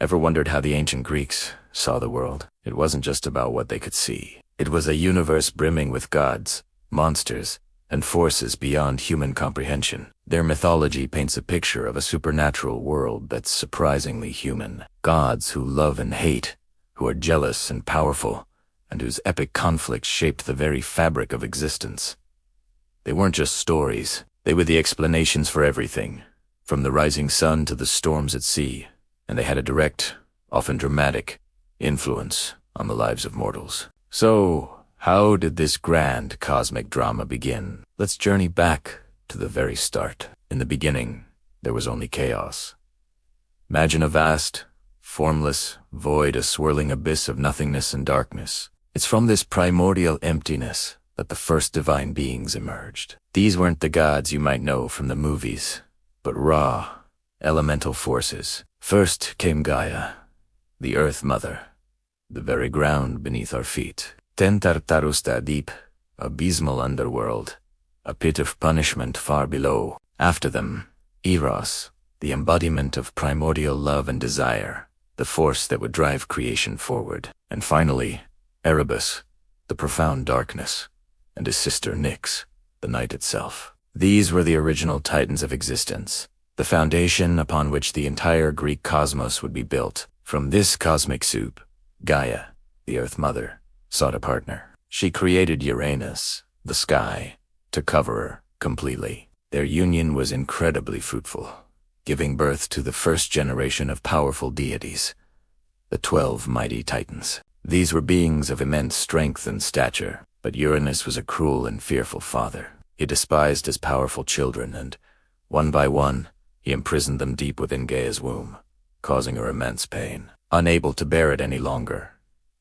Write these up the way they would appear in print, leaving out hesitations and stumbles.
Ever wondered how the ancient Greeks saw the world? It wasn't just about what they could see. It was a universe brimming with gods, monsters, and forces beyond human comprehension. Their mythology paints a picture of a supernatural world that's surprisingly human. Gods who love and hate, who are jealous and powerful, and whose epic conflicts shaped the very fabric of existence. They weren't just stories. They were the explanations for everything, from the rising sun to the storms at sea, and they had a direct, often dramatic, influence on the lives of mortals. So, how did this grand cosmic drama begin? Let's journey back to the very start. In the beginning, there was only chaos. Imagine a vast, formless void, a swirling abyss of nothingness and darkness. It's from this primordial emptiness that the first divine beings emerged. These weren't the gods you might know from the movies, but raw, elemental forces. First came Gaia, the Earth Mother, the very ground beneath our feet. Then Tartarusta, deep, abysmal underworld, a pit of punishment far below. After them, Eros, the embodiment of primordial love and desire, the force that would drive creation forward. And finally, Erebus, the profound darkness, and his sister Nyx, the night itself. These were the original titans of existence, the foundation upon which the entire Greek cosmos would be built. From this cosmic soup, Gaia, the Earth Mother, sought a partner. She created Uranus, the sky, to cover her completely. Their union was incredibly fruitful, giving birth to the first generation of powerful deities, the 12 mighty titans. These were beings of immense strength and stature, but Uranus was a cruel and fearful father. He despised his powerful children, and, one by one, he imprisoned them deep within Gaia's womb, causing her immense pain. Unable to bear it any longer,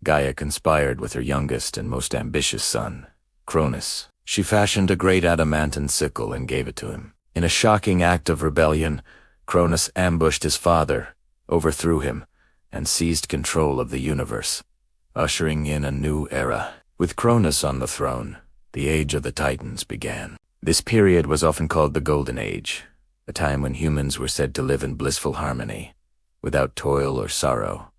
Gaia conspired with her youngest and most ambitious son, Cronus. She fashioned a great adamantine sickle and gave it to him. In a shocking act of rebellion, Cronus ambushed his father, overthrew him, and seized control of the universe, ushering in a new era. With Cronus on the throne, the Age of the Titans began. This period was often called the Golden Age, a time when humans were said to live in blissful harmony, without toil or sorrow.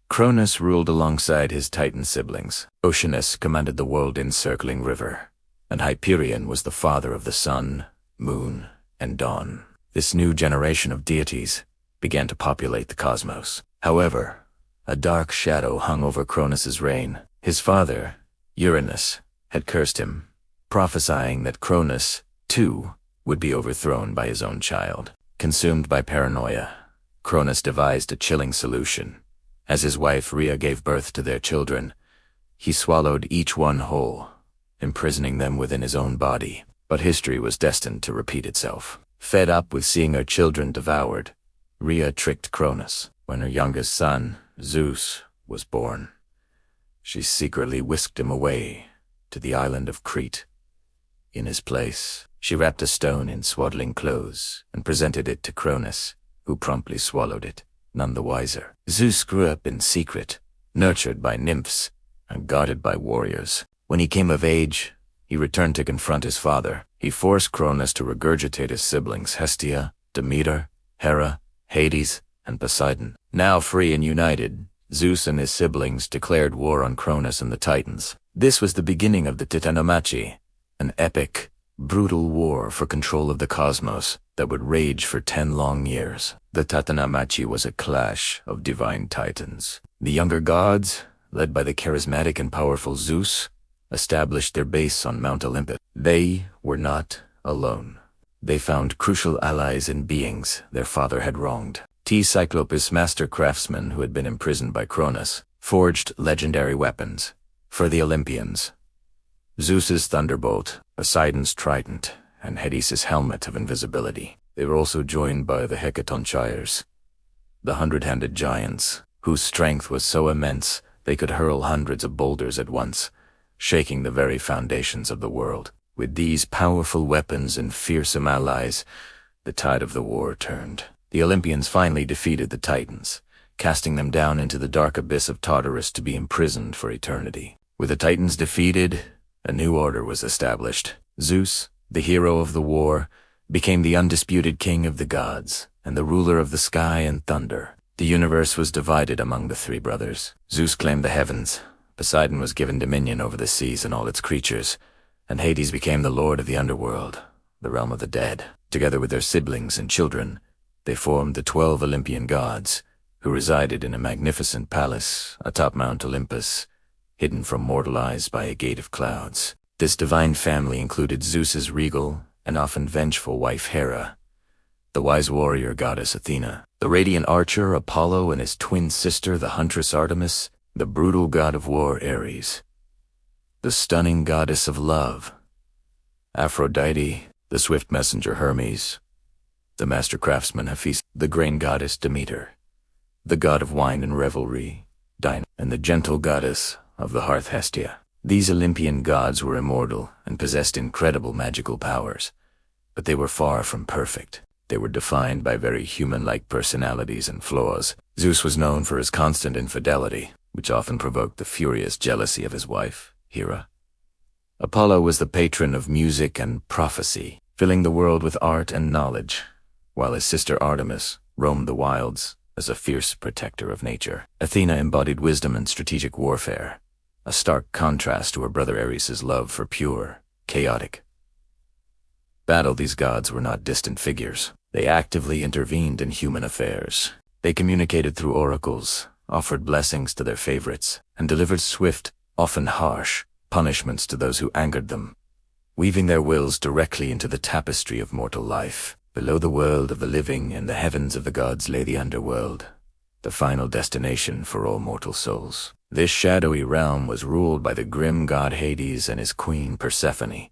Cronus ruled alongside his Titan siblings. Oceanus commanded the world-encircling river, and Hyperion was the father of the sun, moon, and dawn. This new generation of deities began to populate the cosmos. However, a dark shadow hung over Cronus's reign. His father, Uranus, had cursed him, prophesying that Cronus, too, would be overthrown by his own child. Consumed by paranoia, Cronus devised a chilling solution. As his wife Rhea gave birth to their children, he swallowed each one whole, imprisoning them within his own body. But history was destined to repeat itself. Fed up with seeing her children devoured, Rhea tricked Cronus. When her youngest son, Zeus, was born, she secretly whisked him away to the island of Crete. In his place, she wrapped a stone in swaddling clothes and presented it to Cronus, who promptly swallowed it, none the wiser. Zeus grew up in secret, nurtured by nymphs and guarded by warriors. When he came of age, he returned to confront his father. He forced Cronus to regurgitate his siblings Hestia, Demeter, Hera, Hades, and Poseidon. Now free and united, Zeus and his siblings declared war on Cronus and the Titans. This was the beginning of the Titanomachy, an epic, brutal war for control of the cosmos that would rage for 10 long years. The Titanomachy was a clash of divine titans. The younger gods, led by the charismatic and powerful Zeus, established their base on Mount Olympus. They were not alone. They found crucial allies in beings their father had wronged. Cyclopus, master craftsman who had been imprisoned by Cronus, forged legendary weapons for the Olympians. Zeus's thunderbolt, Poseidon's trident, and Hades' helmet of invisibility. They were also joined by the Hecatonchires, the 100-handed giants, whose strength was so immense they could hurl hundreds of boulders at once, shaking the very foundations of the world. With these powerful weapons and fearsome allies, the tide of the war turned. The Olympians finally defeated the Titans, casting them down into the dark abyss of Tartarus to be imprisoned for eternity. With the Titans defeated, a new order was established. Zeus, the hero of the war, became the undisputed king of the gods, and the ruler of the sky and thunder. The universe was divided among the three brothers. Zeus claimed the heavens, Poseidon was given dominion over the seas and all its creatures, and Hades became the lord of the underworld, the realm of the dead. Together with their siblings and children, they formed the 12 Olympian gods, who resided in a magnificent palace atop Mount Olympus, hidden from mortal eyes by a gate of clouds. This divine family included Zeus's regal and often vengeful wife Hera, the wise warrior goddess Athena, the radiant archer Apollo and his twin sister the huntress Artemis, the brutal god of war Ares, the stunning goddess of love Aphrodite, the swift messenger Hermes, the master craftsman Hephaestus, the grain goddess Demeter, the god of wine and revelry Diana, and the gentle goddess of the hearth Hestia. These Olympian gods were immortal and possessed incredible magical powers, but they were far from perfect. They were defined by very human-like personalities and flaws. Zeus was known for his constant infidelity, which often provoked the furious jealousy of his wife, Hera. Apollo was the patron of music and prophecy, filling the world with art and knowledge, while his sister Artemis roamed the wilds as a fierce protector of nature. Athena embodied wisdom and strategic warfare, a stark contrast to her brother Ares' love for pure, chaotic battle. These gods were not distant figures. They actively intervened in human affairs. They communicated through oracles, offered blessings to their favorites, and delivered swift, often harsh, punishments to those who angered them, weaving their wills directly into the tapestry of mortal life. Below the world of the living and the heavens of the gods lay the underworld, the final destination for all mortal souls. This shadowy realm was ruled by the grim god Hades and his queen Persephone,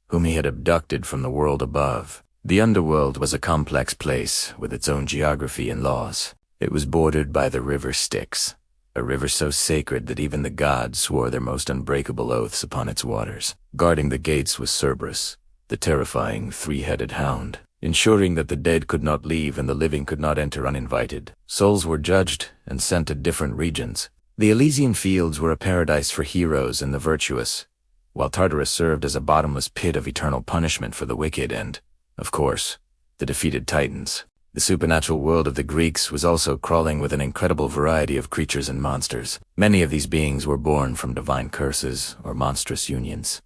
whom he had abducted from the world above. The underworld was a complex place with its own geography and laws. It was bordered by the river Styx, a river so sacred that even the gods swore their most unbreakable oaths upon its waters. Guarding the gates was Cerberus, the terrifying three-headed hound, ensuring that the dead could not leave and the living could not enter uninvited. Souls were judged and sent to different regions. The Elysian fields were a paradise for heroes and the virtuous, while Tartarus served as a bottomless pit of eternal punishment for the wicked and, of course, the defeated Titans. The supernatural world of the Greeks was also crawling with an incredible variety of creatures and monsters. Many of these beings were born from divine curses or monstrous unions,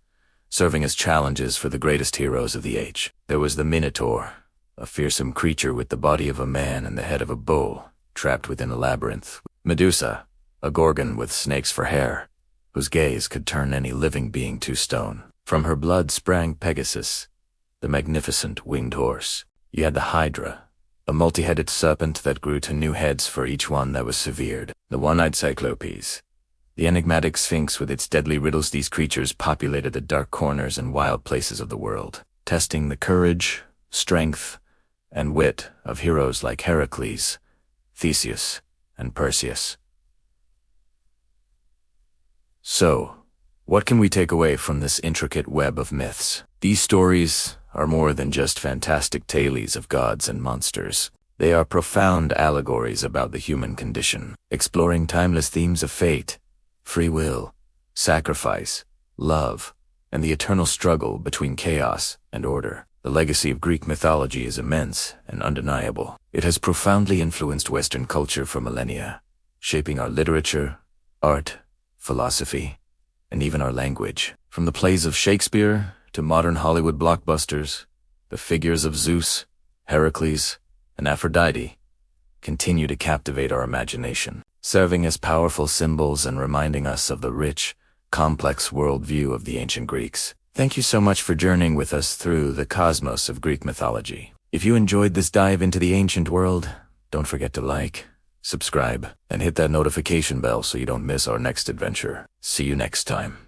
serving as challenges for the greatest heroes of the age. There was the Minotaur, a fearsome creature with the body of a man and the head of a bull, trapped within a labyrinth. Medusa, a gorgon with snakes for hair, whose gaze could turn any living being to stone. From her blood sprang Pegasus, the magnificent winged horse. You had the Hydra, a multi-headed serpent that grew to new heads for each one that was severed. The one-eyed Cyclopes, the enigmatic Sphinx with its deadly riddles. These creatures populated the dark corners and wild places of the world, testing the courage, strength, and wit of heroes like Heracles, Theseus, and Perseus. So, what can we take away from this intricate web of myths? These stories are more than just fantastic tales of gods and monsters. They are profound allegories about the human condition, exploring timeless themes of fate, free will, sacrifice, love, and the eternal struggle between chaos and order. The legacy of Greek mythology is immense and undeniable. It has profoundly influenced Western culture for millennia, shaping our literature, art, philosophy, and even our language. From the plays of Shakespeare to modern Hollywood blockbusters, the figures of Zeus, Heracles, and Aphrodite continue to captivate our imagination, serving as powerful symbols and reminding us of the rich, complex worldview of the ancient Greeks. Thank you so much for journeying with us through the cosmos of Greek mythology. If you enjoyed this dive into the ancient world, don't forget to like, subscribe, and hit that notification bell so you don't miss our next adventure. See you next time.